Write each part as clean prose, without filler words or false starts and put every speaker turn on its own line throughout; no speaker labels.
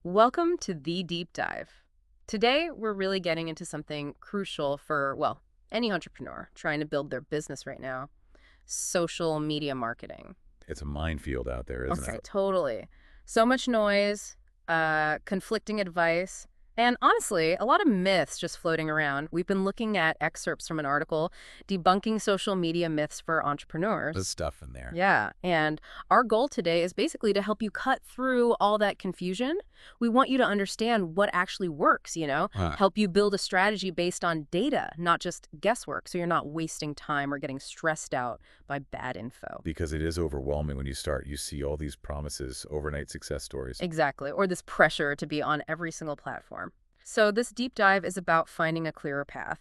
Welcome to The Deep Dive. Today, we're really getting into something crucial for, well, any entrepreneur trying to build their business right now: social media marketing.
It's a minefield out there, isn't
Okay,
it?
totally. So much noise, conflicting advice, and honestly, a lot of myths just floating around. We've been looking at excerpts from an article debunking social media myths for
There's
entrepreneurs.
stuff in there.
Yeah, and our goal today is basically to help you cut through all that confusion. We want you to understand what actually works,
Huh.
help you build a strategy based on data, not just guesswork, so you're not wasting time or getting stressed out by bad info.
Because it is overwhelming when you start. You see all these promises, overnight success stories.
Exactly, or this pressure to be on every single platform. So this deep dive is about finding a clearer path.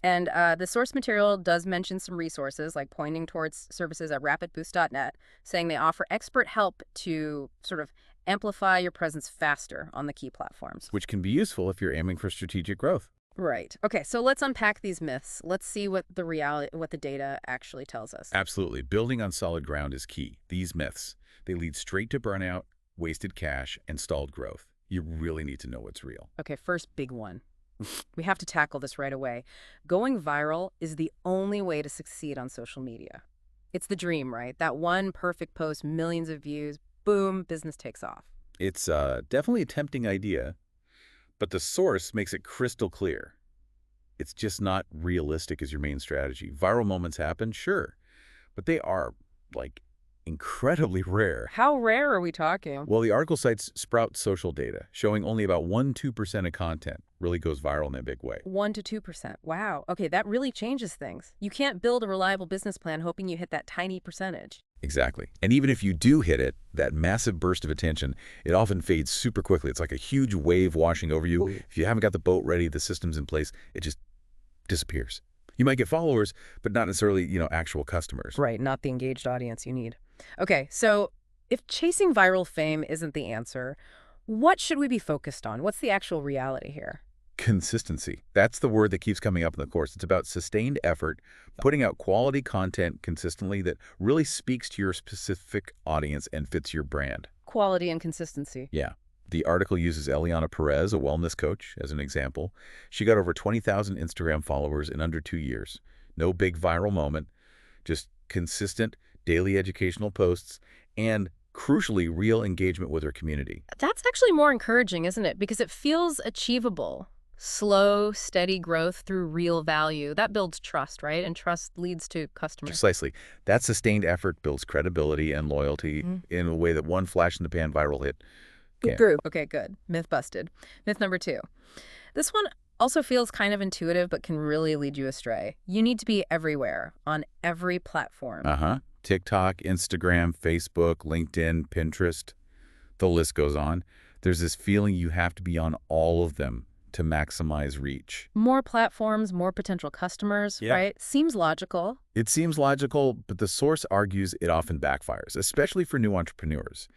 And the source material does mention some resources, like pointing towards services at rapidboost.net, saying they offer expert help to sort of amplify your presence faster on the key platforms.
Which can be useful if you're aiming for strategic growth.
Right. Okay, so let's unpack these myths. Let's see what the data actually tells us.
Absolutely. Building on solid ground is key. These myths, they lead straight to burnout, wasted cash, and stalled growth. You really need to know what's real.
Okay, first big one. We have to tackle this right away. Going viral is the only way to succeed on social media. It's the dream, right? That one perfect post, millions of views, boom, business takes off.
It's definitely a tempting idea, but the source makes it crystal clear. It's just not realistic as your main strategy. Viral moments happen, sure, but they are, like, incredibly rare.
How rare are we talking?
Well, the article cites Sprout social data, showing only about 1–2% of content really goes viral in a big way.
1 to 2%. Wow. Okay, that really changes things. You can't build a reliable business plan hoping you hit that tiny percentage.
Exactly. And even if you do hit it, that massive burst of attention, it often fades super quickly. It's like a huge wave washing over you. If you haven't got the boat ready, the system's in place, it just disappears. You might get followers, but not necessarily, actual customers.
Right, not the engaged audience you need. Okay, so if chasing viral fame isn't the answer, what should we be focused on? What's the actual reality here?
Consistency. That's the word that keeps coming up in the course. It's about sustained effort, putting out quality content consistently that really speaks to your specific audience and fits your brand.
Quality and consistency.
Yeah. The article uses Eliana Perez, a wellness coach, as an example. She got over 20,000 Instagram followers in under 2 years. No big viral moment, just consistent daily educational posts and, crucially, real engagement with her community.
That's actually more encouraging, isn't it? Because it feels achievable. Slow, steady growth through real value. That builds trust, right? And trust leads to customers.
Precisely. That sustained effort builds credibility and loyalty in a way that one flash-in-the-pan viral hit can't.
True. Okay, good. Myth busted. Myth number 2. This one also feels kind of intuitive, but can really lead you astray. You need to be everywhere, on every platform.
Uh-huh. TikTok, Instagram, Facebook, LinkedIn, Pinterest, the list goes on. There's this feeling you have to be on all of them to maximize reach.
More platforms, more potential customers,
Yeah.
right? Seems logical.
It seems logical, but the source argues it often backfires, especially for new entrepreneurs.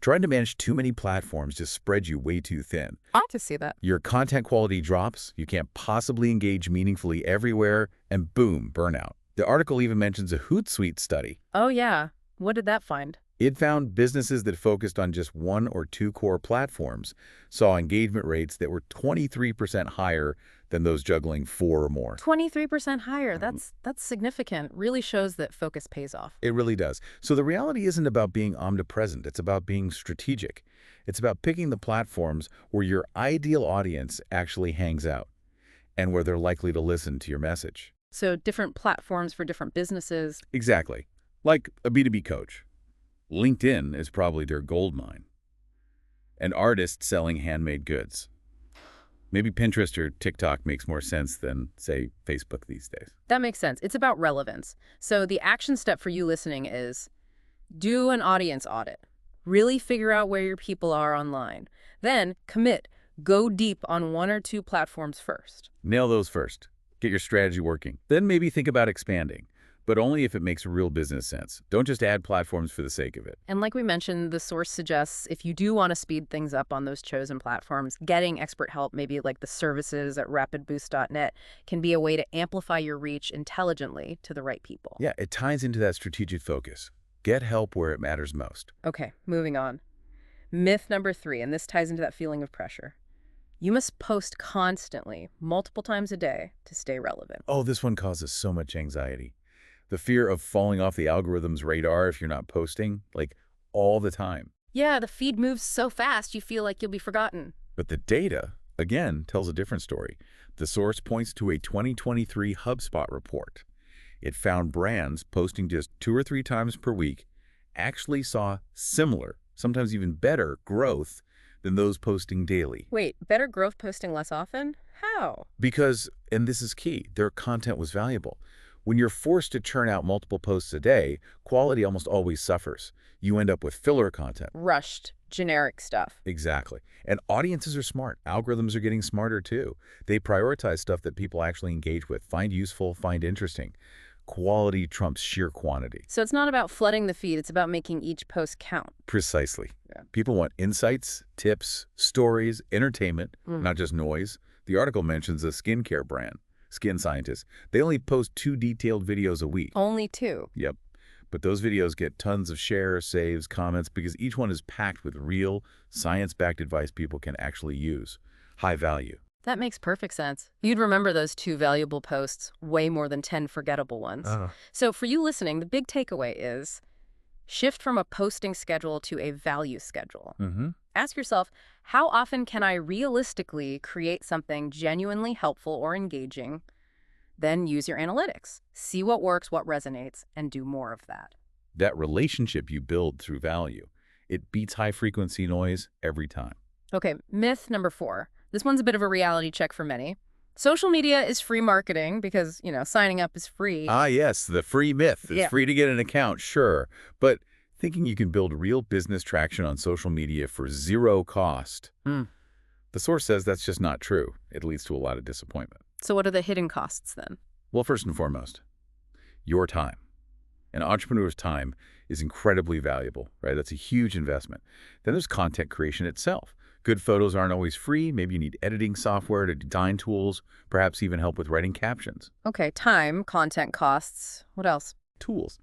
Trying to manage too many platforms just spreads you way too thin.
I to see that.
Your content quality drops, you can't possibly engage meaningfully everywhere, and boom, burnout. The article even mentions a Hootsuite study.
Oh, yeah. What did that find?
It found businesses that focused on just 1 or 2 core platforms saw engagement rates that were 23% higher than those juggling 4 or more.
23% higher. That's significant. Really shows that focus pays off.
It really does. So the reality isn't about being omnipresent. It's about being strategic. It's about picking the platforms where your ideal audience actually hangs out and where they're likely to listen to your message.
So different platforms for different businesses.
Exactly. Like a B2B coach. LinkedIn is probably their gold mine. An artist selling handmade goods. Maybe Pinterest or TikTok makes more sense than, say, Facebook these days.
That makes sense. It's about relevance. So the action step for you listening is do an audience audit. Really figure out where your people are online. Then commit. Go deep on 1 or 2 platforms first.
Nail those first. Get your strategy working. Then maybe think about expanding, but only if it makes real business sense. Don't just add platforms for the sake of it.
And like we mentioned, the source suggests if you do want to speed things up on those chosen platforms, getting expert help, maybe like the services at rapidboost.net, can be a way to amplify your reach intelligently to the right people.
Yeah, it ties into that strategic focus. Get help where it matters most.
Okay, moving on. Myth number 3, and this ties into that feeling of pressure. You must post constantly, multiple times a day, to stay relevant.
Oh, this one causes so much anxiety. The fear of falling off the algorithm's radar if you're not posting, like, all the time.
Yeah, the feed moves so fast you feel like you'll be forgotten.
But the data, again, tells a different story. The source points to a 2023 HubSpot report. It found brands posting just 2 or 3 times per week actually saw similar, sometimes even better, growth than those posting daily.
Wait, better growth posting less often? How?
Because, and this is key, their content was valuable. When you're forced to churn out multiple posts a day, quality almost always suffers. You end up with filler content.
Rushed, generic stuff.
Exactly. And audiences are smart. Algorithms are getting smarter too. They prioritize stuff that people actually engage with, find useful, find interesting. Quality trumps sheer quantity.
So it's not about flooding the feed, it's about making each post count.
Precisely.
Yeah.
People want insights, tips, stories, entertainment, not just noise. The article mentions a skincare brand, Skin Scientist. They only post 2 detailed videos a week.
Only 2.
Yep. But those videos get tons of shares, saves, comments, because each one is packed with real, science-backed advice people can actually use. High value.
That makes perfect sense. You'd remember those 2 valuable posts way more than 10 forgettable ones. So for you listening, the big takeaway is shift from a posting schedule to a value schedule. Ask yourself, how often can I realistically create something genuinely helpful or engaging? Then use your analytics. See what works, what resonates, and do more of that.
That relationship you build through value, it beats high-frequency noise every time.
Okay, myth number 4. This one's a bit of a reality check for many. Social media is free marketing because, signing up is free.
Ah, yes, the free myth. It's
Yeah.
free to get an account, sure. But thinking you can build real business traction on social media for 0 cost. The source says that's just not true. It leads to a lot of disappointment.
So what are the hidden costs then?
Well, first and foremost, your time. An entrepreneur's time is incredibly valuable, right? That's a huge investment. Then there's content creation itself. Good photos aren't always free. Maybe you need editing software, to design tools, perhaps even help with writing captions.
Okay, time, content costs. What else?
Tools.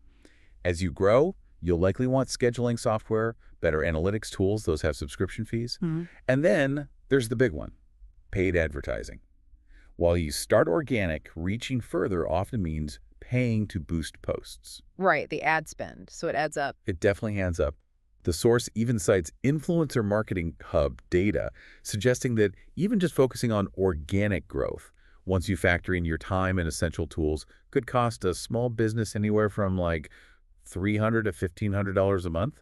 As you grow, you'll likely want scheduling software, better analytics tools. Those have subscription fees. And then there's the big one, paid advertising. While you start organic, reaching further often means paying to boost posts.
Right, the ad spend. So it adds up.
It definitely adds up. The source even cites Influencer Marketing Hub data, suggesting that even just focusing on organic growth, once you factor in your time and essential tools, could cost a small business anywhere from like $300 to $1,500 a month.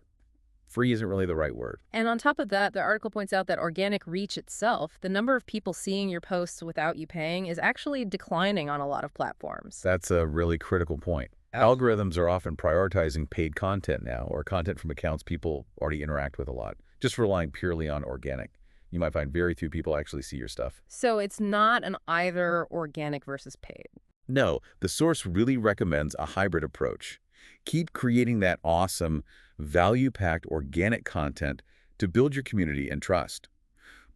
Free isn't really the right word.
And on top of that, the article points out that organic reach itself, the number of people seeing your posts without you paying, is actually declining on a lot of platforms.
That's a really critical point. Algorithms are often prioritizing paid content now, or content from accounts people already interact with a lot, just relying purely on organic. You might find very few people actually see your stuff.
So it's not an either organic versus paid.
No, the source really recommends a hybrid approach. Keep creating that awesome, value-packed organic content to build your community and trust.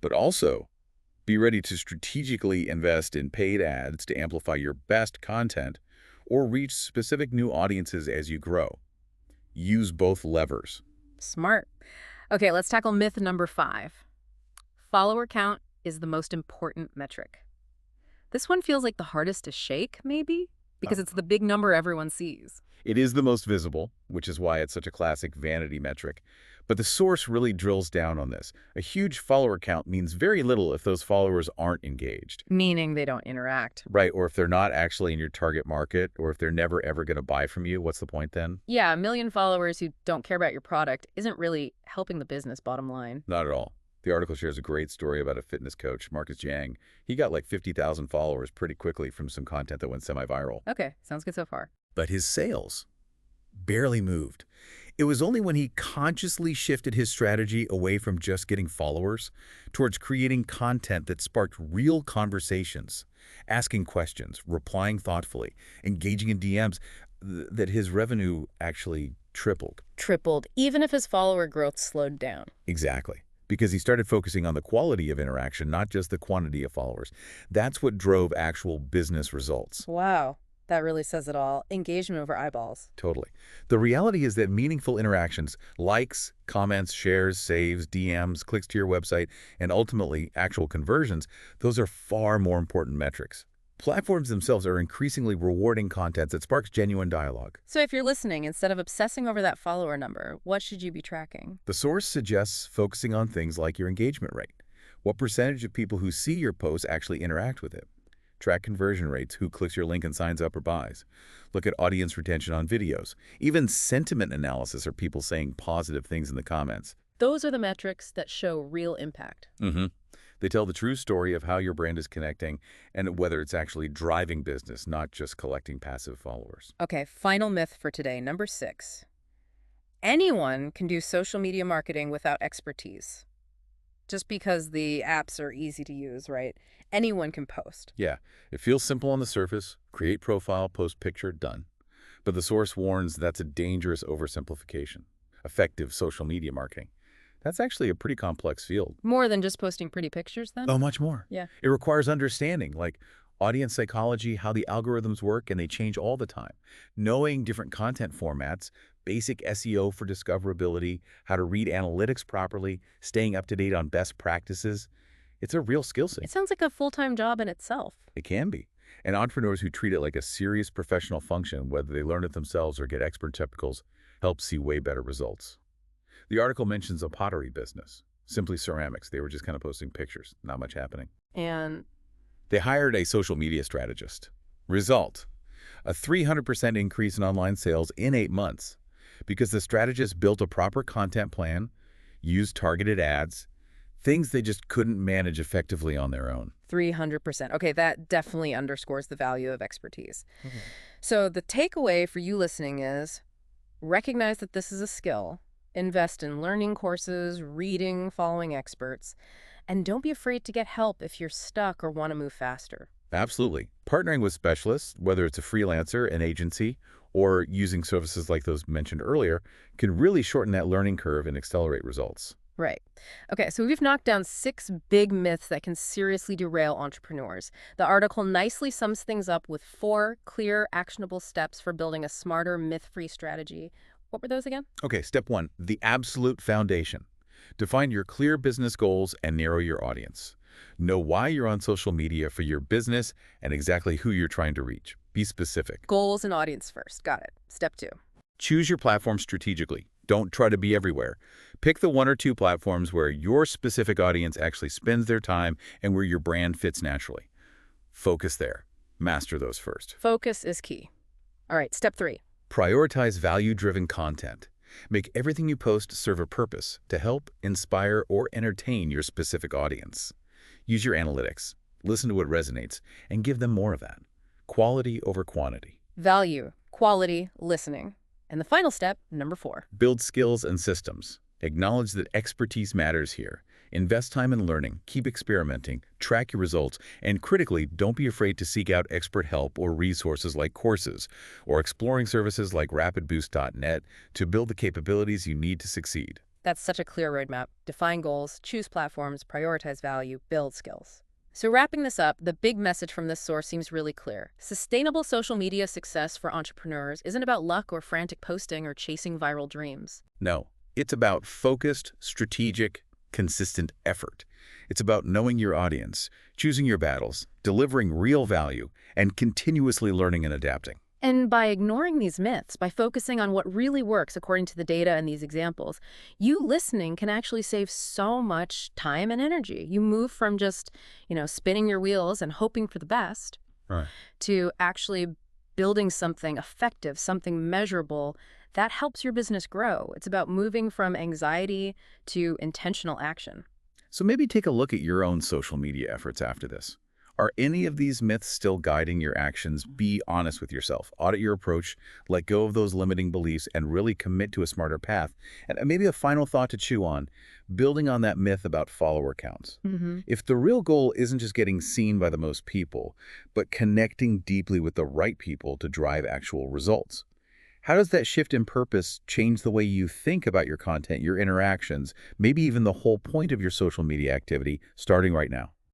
But also, be ready to strategically invest in paid ads to amplify your best content or reach specific new audiences as you grow. Use both levers.
Smart. Okay, let's tackle myth number 5. Follower count is the most important metric. This one feels like the hardest to shake, maybe? Because it's the big number everyone sees.
It is the most visible, which is why it's such a classic vanity metric. But the source really drills down on this. A huge follower count means very little if those followers aren't engaged.
Meaning they don't interact.
Right, or if they're not actually in your target market, or if they're never ever going to buy from you, what's the point then?
Yeah, 1 million followers who don't care about your product isn't really helping the business, bottom line.
Not at all. The article shares a great story about a fitness coach, Marcus Yang. He got like 50,000 followers pretty quickly from some content that went semi-viral.
Okay, sounds good so far.
But his sales barely moved. It was only when he consciously shifted his strategy away from just getting followers towards creating content that sparked real conversations, asking questions, replying thoughtfully, engaging in DMs, that his revenue actually tripled.
Tripled, even if his follower growth slowed down.
Exactly. Because he started focusing on the quality of interaction, not just the quantity of followers. That's what drove actual business results.
Wow. That really says it all. Engagement over eyeballs.
Totally. The reality is that meaningful interactions, likes, comments, shares, saves, DMs, clicks to your website, and ultimately actual conversions, those are far more important metrics. Platforms themselves are increasingly rewarding content that sparks genuine dialogue.
So if you're listening, instead of obsessing over that follower number, what should you be tracking?
The source suggests focusing on things like your engagement rate. What percentage of people who see your post actually interact with it? Track conversion rates, who clicks your link and signs up or buys. Look at audience retention on videos. Even sentiment analysis, are people saying positive things in the comments.
Those are the metrics that show real impact.
They tell the true story of how your brand is connecting and whether it's actually driving business, not just collecting passive followers.
Okay, final myth for today, number 6. Anyone can do social media marketing without expertise. Just because the apps are easy to use, right? Anyone can post.
Yeah, it feels simple on the surface. Create profile, post picture, done. But the source warns that's a dangerous oversimplification. Effective social media marketing, that's actually a pretty complex field.
More than just posting pretty pictures then?
Oh, much more.
Yeah.
It requires understanding, like audience psychology, how the algorithms work, and they change all the time. Knowing different content formats, basic SEO for discoverability, how to read analytics properly, staying up to date on best practices. It's a real skill set.
It sounds like a full-time job in itself.
It can be. And entrepreneurs who treat it like a serious professional function, whether they learn it themselves or get expert technicals, help see way better results. The article mentions a pottery business, Simply Ceramics. They were just kind of posting pictures, not much happening.
And
They hired a social media strategist. Result, a 300% increase in online sales in 8 months because the strategist built a proper content plan, used targeted ads, things they just couldn't manage effectively on their own.
300%. Okay, that definitely underscores the value of expertise. So the takeaway for you listening is recognize that this is a skill. Invest in learning courses, reading, following experts, and don't be afraid to get help if you're stuck or want to move faster.
Absolutely. Partnering with specialists, whether it's a freelancer, an agency, or using services like those mentioned earlier, can really shorten that learning curve and accelerate results.
Right. Okay, so we've knocked down 6 big myths that can seriously derail entrepreneurs. The article nicely sums things up with 4 clear, actionable steps for building a smarter, myth-free strategy. What were those again?
Okay, step 1, the absolute foundation. Define your clear business goals and narrow your audience. Know why you're on social media for your business and exactly who you're trying to reach. Be specific.
Goals and audience first. Got it. Step 2.
Choose your platform strategically. Don't try to be everywhere. Pick the 1 or 2 platforms where your specific audience actually spends their time and where your brand fits naturally. Focus there. Master those first.
Focus is key. All right, step 3.
Prioritize value-driven content. Make everything you post serve a purpose to help, inspire, or entertain your specific audience. Use your analytics. Listen to what resonates and give them more of that. Quality over quantity.
Value, quality, listening. And the final step, number 4.
Build skills and systems. Acknowledge that expertise matters here. Invest time in learning, keep experimenting, track your results, and critically, don't be afraid to seek out expert help or resources like courses or exploring services like rapidboost.net to build the capabilities you need to succeed.
That's such a clear roadmap. Define goals, choose platforms, prioritize value, build skills. So wrapping this up, the big message from this source seems really clear. Sustainable social media success for entrepreneurs isn't about luck or frantic posting or chasing viral dreams.
No, it's about focused, strategic, consistent effort. It's about knowing your audience, choosing your battles, delivering real value, and continuously learning and adapting.
And by ignoring these myths, by focusing on what really works according to the data and these examples, you listening can actually save so much time and energy. You move from just, spinning your wheels and hoping for the best
Right.
to actually building something effective, something measurable that helps your business grow. It's about moving from anxiety to intentional action.
So maybe take a look at your own social media efforts after this. Are any of these myths still guiding your actions? Be honest with yourself. Audit your approach, let go of those limiting beliefs, and really commit to a smarter path. And maybe a final thought to chew on, building on that myth about follower counts. If the real goal isn't just getting seen by the most people, but connecting deeply with the right people to drive actual results, how does that shift in purpose change the way you think about your content, your interactions, maybe even the whole point of your social media activity starting right now?